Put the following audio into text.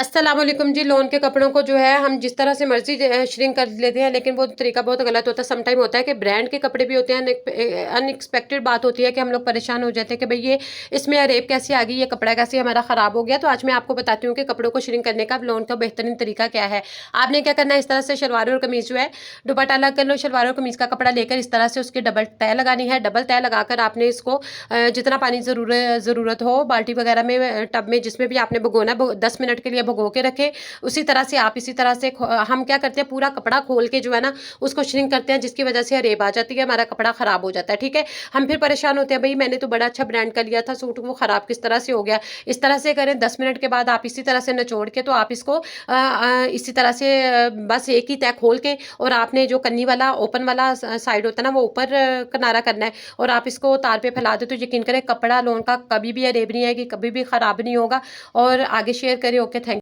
अस्सलाम वालेकुम जी। लोन के कपड़ों को जो है हम जिस तरह से मर्जी श्रिंक कर लेते हैं, लेकिन वो तरीका बहुत गलत होता है। सम टाइम होता है कि ब्रांड के कपड़े भी होते हैं, अनएक्सपेक्टेड बात होती है कि हम लोग परेशान हो जाते हैं कि भाई ये इसमें अरेब कैसे आ गई, ये कपड़ा कैसे हमारा ख़राब हो गया। तो आज मैं आपको बताती हूँ कि कपड़ों को श्रिंक करने का लोन का बेहतरीन तरीका क्या है। आपने क्या करना है, इस तरह से शलवार और कमीज जो है दुपट्टा अलग कर लो। शलवार और कमीज का कपड़ा लेकर इस तरह से उसकी डबल तय लगानी है। डबल तय लगाकर आपने इसको जितना पानी ज़रूरत हो बाल्टी वगैरह में, टब में, जिसमें भी आपने भिगोना, 10 मिनट के लिए भिगो के रखें। उसी तरह से आप इसी तरह से हम क्या करते हैं, पूरा कपड़ा खोल के जो है ना उसको श्रिंक करते हैं, जिसकी वजह से रेब आ जाती है, हमारा कपड़ा खराब हो जाता है। ठीक है, हम फिर परेशान होते हैं, भाई मैंने तो बड़ा अच्छा ब्रांड का लिया था सूट, वो खराब किस तरह से हो गया। इस तरह से करें, 10 मिनट के बाद आप इसी तरह से निचोड़ के तो आप इसको इसी तरह से बस एक ही तय खोल के, और आपने जो कन्नी वाला ओपन वाला साइड होता है ना वो ऊपर किनारा करना है, और आप इसको तार पे फैला दे तो यकीन करें कपड़ा लोन का कभी भी रेब नहीं आएगी, कभी भी खराब नहीं होगा। और आगे शेयर करें। Okay, thank